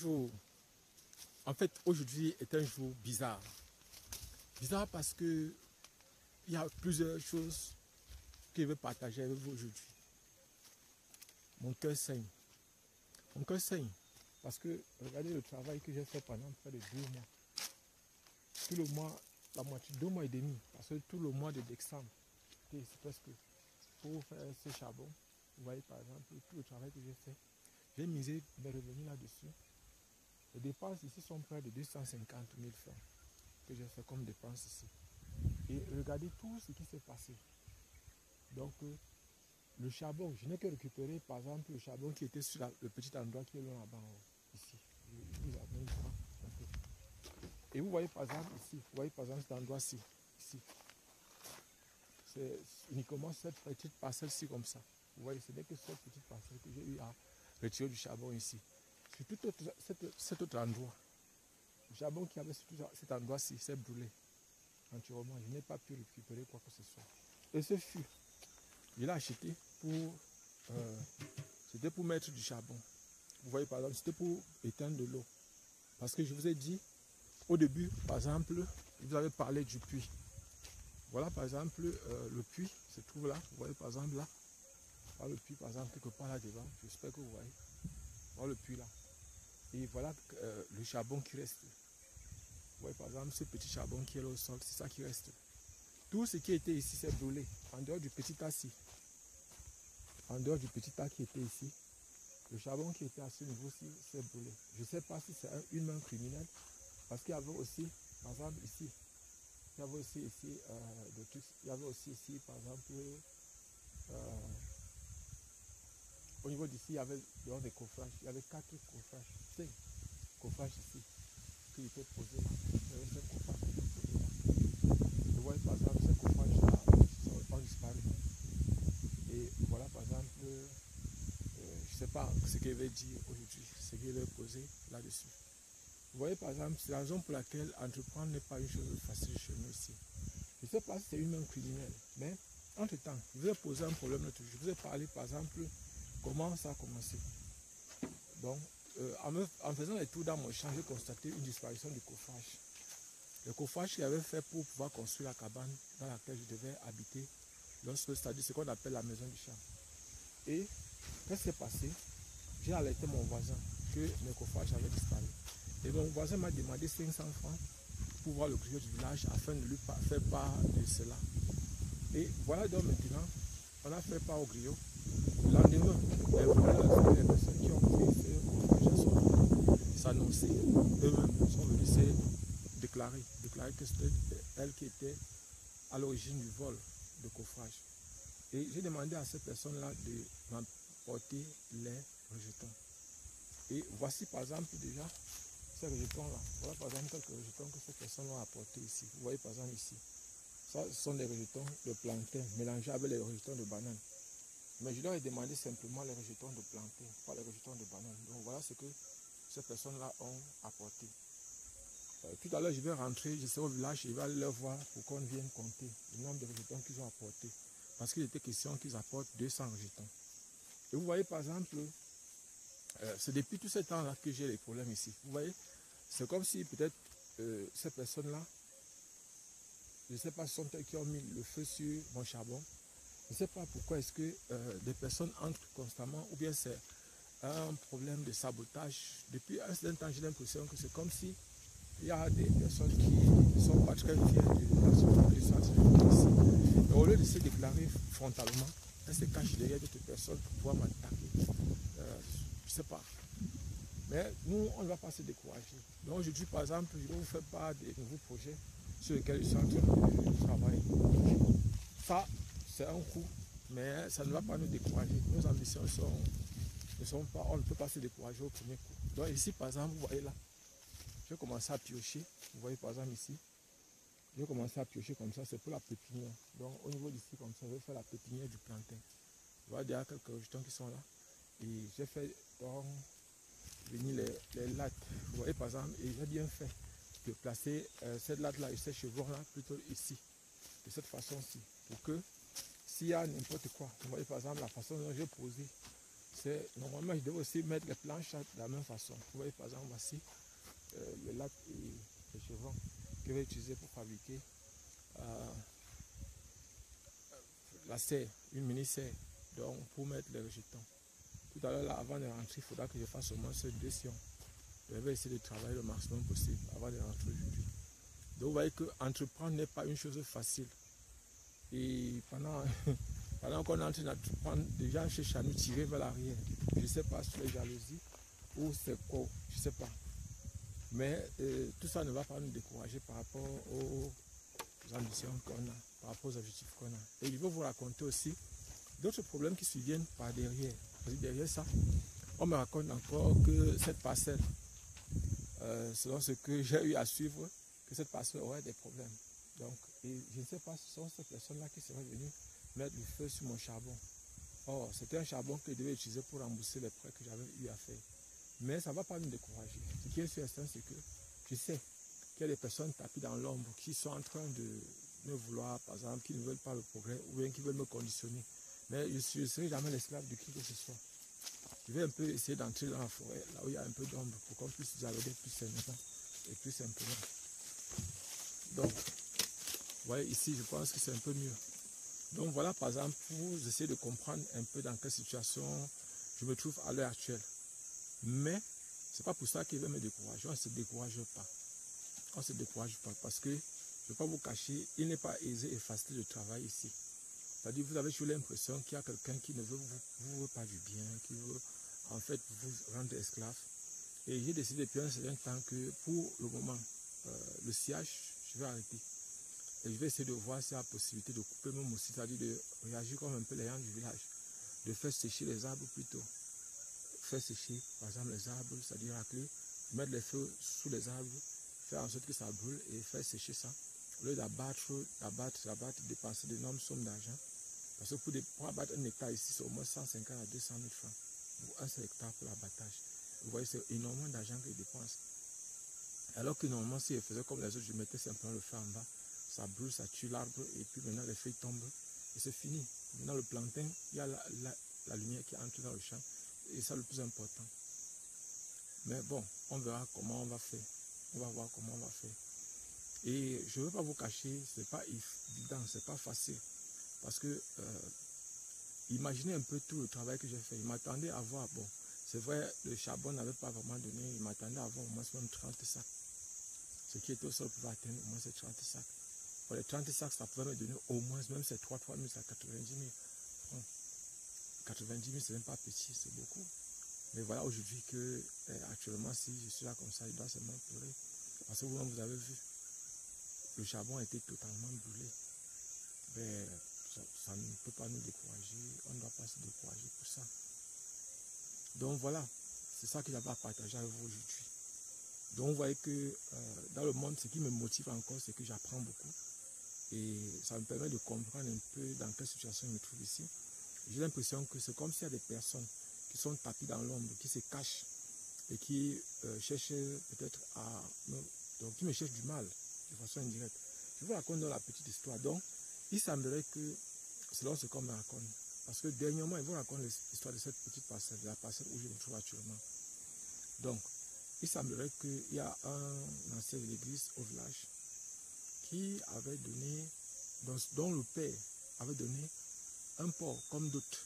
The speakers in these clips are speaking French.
jour, en fait, aujourd'hui est un jour bizarre. Bizarre parce que il y a plusieurs choses que je veux partager avec vous aujourd'hui. Mon cœur saigne. Mon cœur saigne parce que regardez le travail que j'ai fait pendant près de 2 mois. Tout le mois, la moitié, 2 mois et demi, parce que tout le mois de décembre, c'est presque pour faire ce charbon. Vous voyez par exemple tout le travail que j'ai fait. J'ai misé mes revenus là-dessus. Les dépenses ici sont près de 250 000 francs que j'ai fait comme dépenses ici. Et regardez tout ce qui s'est passé. Donc, le charbon, je n'ai que récupéré par exemple le charbon qui était sur le petit endroit qui est là-bas, ici. Et vous voyez par exemple ici, vous voyez par exemple cet endroit-ci, ici. C'est uniquement cette petite parcelle-ci comme ça. Vous voyez, ce n'est que cette petite parcelle que j'ai eu à retirer du charbon ici. Sur tout cet autre endroit, le charbon qui avait sur cet endroit-ci s'est brûlé entièrement. Je n'ai pas pu récupérer quoi que ce soit. Et ce fût, je l'ai acheté pour... c'était pour mettre du charbon. Vous voyez par exemple, c'était pour éteindre de l'eau. Parce que je vous ai dit, au début, par exemple, je vous avais parlé du puits. Voilà par exemple le puits se trouve là. Vous voyez par exemple là. Voilà le puits par exemple quelque part là devant. J'espère que vous voyez. Voilà le puits là. Et voilà le charbon qui reste. Vous voyez par exemple ce petit charbon qui est là au sol, c'est ça qui reste. Tout ce qui était ici s'est brûlé. En dehors du petit tas-ci. En dehors du petit tas qui était ici. Le charbon qui était à ce niveau-ci s'est brûlé. Je ne sais pas si c'est une main criminelle. Parce qu'il y avait aussi, par exemple ici. Il y avait aussi ici des trucs. Il y avait aussi ici, par exemple, au niveau d'ici, il y avait des coffrages. Il y avait 4 coffrages, 5 coffrages ici qui étaient posés là. Il y avait 5 coffrages qui étaient posés là. Vous voyez par exemple, ces coffrages-là ont disparu. Et voilà par exemple, je ne sais pas ce qu'il veut dire aujourd'hui, ce qu'il veut poser là-dessus. Vous voyez par exemple, c'est la raison pour laquelle entreprendre n'est pas une chose facile chez nous ici. Je ne sais pas si c'est une main criminelle, mais entre-temps, je vous ai posé un problème là-dessus. Je vous ai parlé par exemple comment ça a commencé. Donc, en faisant les tours dans mon champ, j'ai constaté une disparition du coffrage. Le coffrage qu'il avait fait pour pouvoir construire la cabane dans laquelle je devais habiter, c'est-à-dire ce qu'on appelle la maison du champ. Et qu'est-ce qui s'est passé? J'ai alerté mon voisin que mes coffrages avaient disparu. Et mon voisin m'a demandé 500 francs pour voir le griot du village afin de lui faire part de cela. Et voilà donc maintenant, on a fait part au griot. Le lendemain, les voleurs, les personnes qui ont pris ces coffrages sont venues s'annoncer. Eux-mêmes sont venus se déclarer que c'était elles qui étaient à l'origine du vol de coffrage. Et j'ai demandé à ces personnes-là de m'apporter les rejetons. Et voici par exemple déjà ces rejetons-là. Voilà par exemple quelques rejetons que ces personnes ont apportés ici. Vous voyez par exemple ici. Ça, ce sont des rejetons de plantain mélangés avec les rejetons de banane. Mais je leur ai demandé simplement les rejetons de plantain, pas les rejetons de banane. Donc voilà ce que ces personnes-là ont apporté. Tout à l'heure, je vais rentrer, je serai au village, je vais aller leur voir pour qu'on vienne compter le nombre de rejetons qu'ils ont apportés. Parce qu'il était question qu'ils apportent 200 rejetons. Et vous voyez par exemple, c'est depuis tout ce temps-là que j'ai les problèmes ici. Vous voyez, c'est comme si peut-être ces personnes-là, je ne sais pas si ce sont elles qui ont mis le feu sur mon charbon. Je ne sais pas pourquoi est-ce que des personnes entrent constamment ou bien c'est un problème de sabotage. Depuis un certain temps, j'ai l'impression que c'est comme si il y a des personnes qui ne sont pas très fières de la situation ici. Et au lieu de se déclarer frontalement, elles se cachent derrière d'autres personnes pour pouvoir m'attaquer. Je ne sais pas. Mais nous, on ne va pas se décourager. Donc aujourd'hui, par exemple, je vais vous faire part des nouveaux projets sur lesquels je suis en train de travailler. Ça, c'est un coup, mais ça ne va pas nous décourager. Nos ambitions ne sont pas, on ne peut pas se décourager au premier coup. Donc ici, par exemple, vous voyez là, je vais commencer à piocher. Vous voyez par exemple ici, je vais commencer à piocher comme ça, c'est pour la pépinière. Donc au niveau d'ici, comme ça, je vais faire la pépinière du plantain. Vous voyez déjà quelques rejetons qui sont là. Et j'ai fait donc venir les lattes. Vous voyez par exemple, et j'ai bien fait de placer cette latte-là et ces chevrons-là plutôt ici, de cette façon-ci, pour que s'il y a n'importe quoi, vous voyez par exemple la façon dont j'ai posé Normalement, je devais aussi mettre les planches de la même façon. Vous voyez, par exemple, voici le lac et le chevron que je vais utiliser pour fabriquer la serre, une mini serre, donc pour mettre les rejetons. Tout à l'heure, là, avant de rentrer, il faudra que je fasse au moins ces 2 sions. Je vais essayer de travailler le maximum possible avant de rentrer aujourd'hui. Donc vous voyez que entreprendre n'est pas une chose facile. Et pendant qu'on est en train d'entreprendre, des gens cherchent à nous tirer vers l'arrière. Je ne sais pas si c'est les jalousies ou c'est quoi, je ne sais pas. Mais tout ça ne va pas nous décourager par rapport aux ambitions qu'on a, par rapport aux objectifs qu'on a. Et je vais vous raconter aussi d'autres problèmes qui surviennent par derrière. Parce que derrière ça, on me raconte encore que cette parcelle, selon ce que j'ai eu à suivre, que cette parcelle aurait des problèmes. Donc, et je ne sais pas si ce sont ces personnes-là qui seraient venues mettre le feu sur mon charbon. Or, c'était un charbon que je devais utiliser pour rembourser les prêts que j'avais eu à faire. Mais ça ne va pas nous décourager. Ce qui est certain, c'est que je sais qu'il y a des personnes tapées dans l'ombre qui sont en train de me vouloir, par exemple, qui ne veulent pas le progrès ou bien qui veulent me conditionner. Mais je ne serai jamais l'esclave de qui que ce soit. Je vais un peu essayer d'entrer dans la forêt, là où il y a un peu d'ombre, pour qu'on puisse dialoguer plus sainement et plus simplement. Donc, vous voyez, ici, je pense que c'est un peu mieux. Donc voilà, par exemple, pour essayer de comprendre un peu dans quelle situation je me trouve à l'heure actuelle. Mais, ce n'est pas pour ça qu'il va me décourager. On ne se décourage pas. On ne se décourage pas parce que, je ne vais pas vous cacher, il n'est pas aisé et facile de travailler ici. C'est-à-dire, vous avez toujours l'impression qu'il y a quelqu'un qui ne vous veut pas du bien, qui veut en fait vous rendre esclave. Et j'ai décidé depuis un certain temps que pour le moment, le sciage, je vais arrêter. Et je vais essayer de voir s'il y a la possibilité de couper même aussi, c'est-à-dire de réagir comme un peu les gens du village, de faire sécher les arbres plutôt. Faire sécher, par exemple, les arbres, c'est-à-dire racler, mettre les feux sous les arbres, faire en sorte que ça brûle et faire sécher ça. Au lieu d'abattre, dépenser d'énormes sommes d'argent. Parce que pour abattre un hectare ici, c'est au moins 150 à 200 000 francs. Pour un seul hectare pour l'abattage. Vous voyez, c'est énormément d'argent qu'ils dépensent. Alors que normalement, si je faisais comme les autres, je mettais simplement le feu en bas. Ça brûle, ça tue l'arbre et puis maintenant les feuilles tombent et c'est fini. Maintenant le plantain, il y a la lumière qui entre dans le champ et c'est le plus important. Mais bon, on verra comment on va faire. On va voir comment on va faire. Et je ne veux pas vous cacher, c'est pas évident, c'est pas facile. Parce que imaginez un peu tout le travail que j'ai fait. Il m'attendait à avoir, bon, c'est vrai, le charbon n'avait pas vraiment donné, il m'attendait à avoir au moins même 30 sacs. Ce qui était au sol pouvait atteindre au moins ces 30 sacs. Pour les 30 sacs, ça pouvait me donner au moins même ces 3 000, c'est 90 000. Bon, 90 000, c'est même pas petit, c'est beaucoup. Mais voilà aujourd'hui que, actuellement, si je suis là comme ça, il doit seulement pleurer. Parce que vous-même, vous avez vu, le charbon a été totalement brûlé. Mais ça ne peut pas nous décourager, on ne doit pas se décourager pour ça. Donc voilà, c'est ça que j'avais à partager avec vous aujourd'hui. Donc vous voyez que dans le monde, ce qui me motive encore, c'est que j'apprends beaucoup. Et ça me permet de comprendre un peu dans quelle situation je me trouve ici. J'ai l'impression que c'est comme s'il y a des personnes qui sont tapées dans l'ombre, qui se cachent et qui cherchent peut-être donc qui me cherchent du mal de façon indirecte. Je vous raconte donc la petite histoire. Donc, il semblerait que, selon ce qu'on me raconte, parce que dernièrement, ils vous racontent l'histoire de cette petite parcelle, de la parcelle où je me trouve actuellement. Donc, il semblerait qu'il y a un ancien de l'église au village qui avait donné, dont le père avait donné un porc comme d'autres.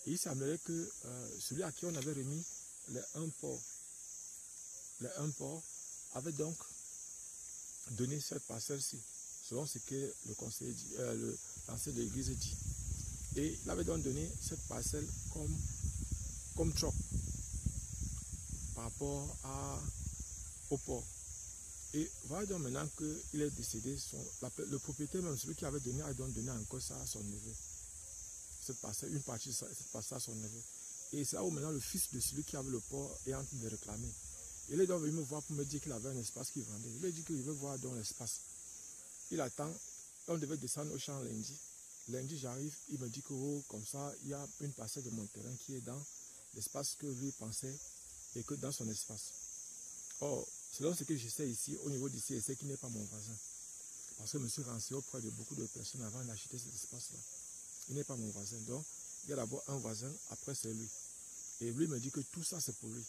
Et il semblerait que celui à qui on avait remis les un porc avait donc donné cette parcelle-ci, selon ce que le conseiller dit, l'ancien de l'église dit. Et il avait donc donné cette parcelle comme trop par rapport au porc. Et voilà donc maintenant qu'il est décédé, le propriétaire même, celui qui avait donné, a donc donné encore ça à son neveu. Cette parcelle, une partie de cette parcelle à son neveu. Et c'est là où maintenant le fils de celui qui avait le porc est en train de réclamer. Il est donc venu me voir pour me dire qu'il avait un espace qu'il vendait. Il lui a dit qu'il veut voir dans l'espace. Il attend, on devait descendre au champ lundi. Lundi j'arrive, il me dit que comme ça, il y a une parcelle de mon terrain qui est dans l'espace que lui pensait et que dans son espace. Or, selon ce que je sais ici, au niveau d'ici, je sais qu'il n'est pas mon voisin. Parce que je me suis renseigné auprès de beaucoup de personnes avant d'acheter cet espace-là. Il n'est pas mon voisin. Donc, il y a d'abord un voisin, après c'est lui. Et lui me dit que tout ça, c'est pour lui.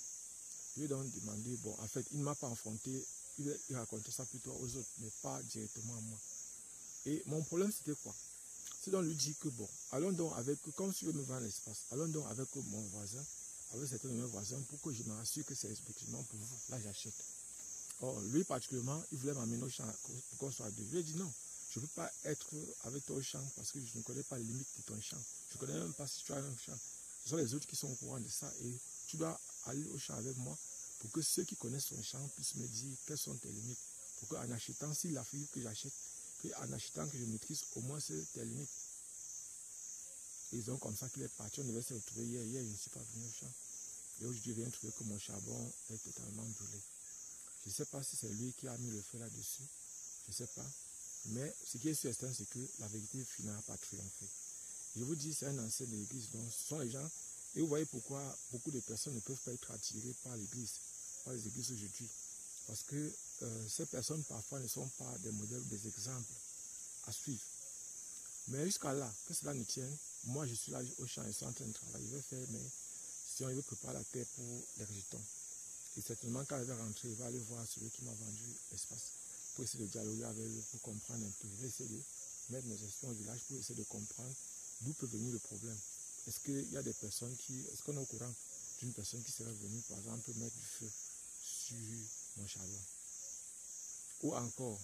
Je lui ai donc demandé, bon, en fait, il ne m'a pas affronté, il racontait ça plutôt aux autres, mais pas directement à moi. Et mon problème, c'était quoi? C'est donc lui dire que, bon, allons donc avec, comme si je me vends l'espace, allons donc avec mon voisin, avec certains de mes voisins, pour que je me rassure que c'est effectivement pour vous. Là, j'achète. Or, lui particulièrement, il voulait m'amener au champ pour qu'on soit deux. Je lui ai dit non, je ne peux pas être avec toi au champ parce que je ne connais pas les limites de ton champ. Je ne connais même pas si tu as un champ. Ce sont les autres qui sont au courant de ça et tu dois aller au champ avec moi pour que ceux qui connaissent son champ puissent me dire quelles sont tes limites. Pour qu'en achetant, s'il a fallu que j'achète, qu'en achetant que je maîtrise au moins tes limites. Et donc comme ça qu'il est parti, on devait se retrouver hier. Hier, je ne suis pas venu au champ. Et aujourd'hui, je viens trouver que mon charbon est totalement brûlé. Je ne sais pas si c'est lui qui a mis le feu là-dessus. Je ne sais pas. Mais ce qui est certain, c'est que la vérité finira par triompher. Je vous dis, c'est un ancien de l'église. Donc, ce sont les gens. Et vous voyez pourquoi beaucoup de personnes ne peuvent pas être attirées par l'église, par les églises aujourd'hui. Parce que ces personnes, parfois, ne sont pas des modèles, des exemples à suivre. Mais jusqu'à là, que cela ne tienne, moi, je suis là au champ, je suis en train de travailler. Je vais faire, mais si on veut préparer la terre pour les rejetons. Et certainement, quand il va rentrer, il va aller voir celui qui m'a vendu l'espace pour essayer de dialoguer avec lui, pour comprendre un peu. Je vais essayer de mettre mes gestions au village pour essayer de comprendre d'où peut venir le problème. Est-ce qu'il y a des personnes est-ce qu'on est au courant d'une personne qui serait venue, par exemple, mettre du feu sur mon charbon? Ou encore,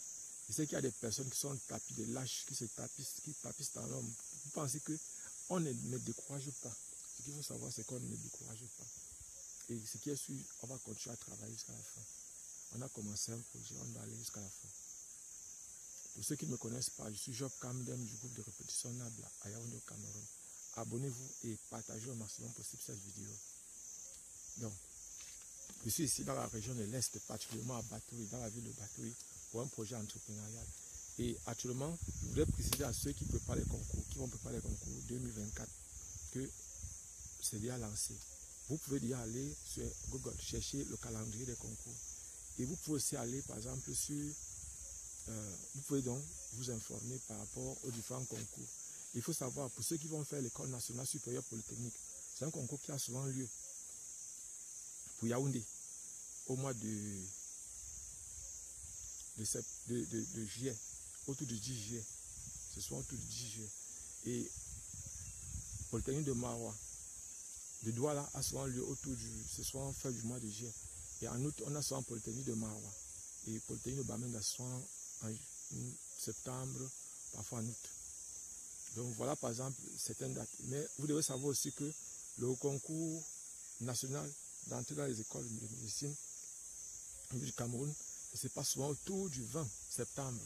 je sais qu'il y a des personnes qui sont tapis, des lâches, qui tapissent dans l'homme. Vous pensez qu'on ne me décourage pas. Ce qu'il faut savoir, c'est qu'on ne me décourage pas. Et ce qui est sûr, on va continuer à travailler jusqu'à la fin. On a commencé un projet, on doit aller jusqu'à la fin. Pour ceux qui ne me connaissent pas, je suis Job Kamdem du groupe de répétition Nabla à Yaoundé au Cameroun. Abonnez-vous et partagez au maximum possible cette vidéo. Donc, je suis ici dans la région de l'Est, particulièrement à Batouri, dans la ville de Batouri, pour un projet entrepreneurial. Et actuellement, je voudrais préciser à ceux qui préparent les concours, qui vont préparer les concours 2024, que c'est déjà lancé. Vous pouvez déjà aller sur Google, chercher le calendrier des concours. Et vous pouvez aussi aller, par exemple, vous pouvez donc vous informer par rapport aux différents concours. Il faut savoir, pour ceux qui vont faire l'École nationale supérieure polytechnique, c'est un concours qui a souvent lieu pour Yaoundé au mois de juillet, autour du 10 juillet. Ce soit autour du 10 juillet. Et Polytechnique de Maroua, de Douala a souvent lieu autour ce soit en fin du mois de juillet. Et en août, on a souvent Polytechnique de Maroua. Et Polytechnique de Bamenda souvent en septembre, parfois en août. Donc voilà par exemple certaines dates. Mais vous devez savoir aussi que le concours national d'entrée dans les écoles de médecine du Cameroun, se passe souvent autour du 20 septembre.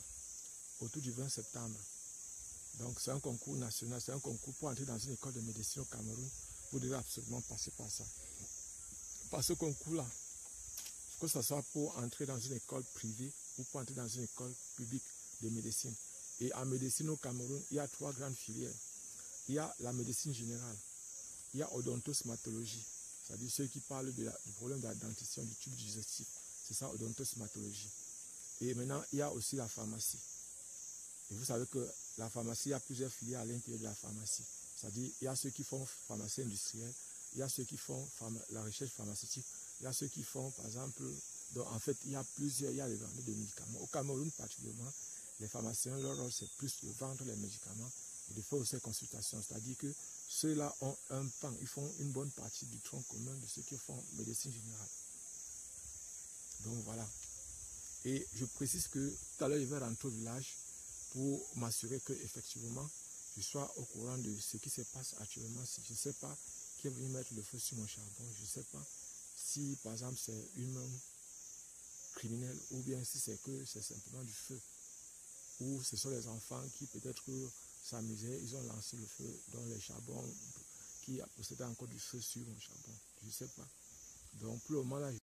Autour du 20 septembre. Donc c'est un concours national, c'est un concours pour entrer dans une école de médecine au Cameroun. Vous devez absolument passer par ça. Par ce concours-là, que ce soit pour entrer dans une école privée ou pour entrer dans une école publique de médecine. Et en médecine au Cameroun, il y a 3 grandes filières. Il y a la médecine générale, il y a odontosmatologie, c'est-à-dire ceux qui parlent du problème de la dentition du tube digestif. C'est ça, odontosmatologie. Et maintenant, il y a aussi la pharmacie. Et vous savez que la pharmacie, il y a plusieurs filières à l'intérieur de la pharmacie. C'est-à-dire, il y a ceux qui font pharmacie industrielle, il y a ceux qui font la recherche pharmaceutique, il y a ceux qui font, par exemple, donc en fait, il y a les vendeurs de médicaments. Au Cameroun, particulièrement, les pharmaciens, leur rôle, c'est plus de vendre les médicaments et de faire aussi des consultations. C'est-à-dire que ceux-là ont un pan, ils font une bonne partie du tronc commun de ceux qui font médecine générale. Donc voilà. Et je précise que tout à l'heure, je vais rentrer au village pour m'assurer que effectivement je sois au courant de ce qui se passe actuellement. Si je ne sais pas qui est venu mettre le feu sur mon charbon, je ne sais pas si par exemple c'est une criminelle ou bien si c'est simplement du feu. Ou ce sont les enfants qui peut-être s'amusaient, ils ont lancé le feu dans les charbons qui possédaient encore du feu sur mon charbon. Je ne sais pas. Donc pour le moment là, je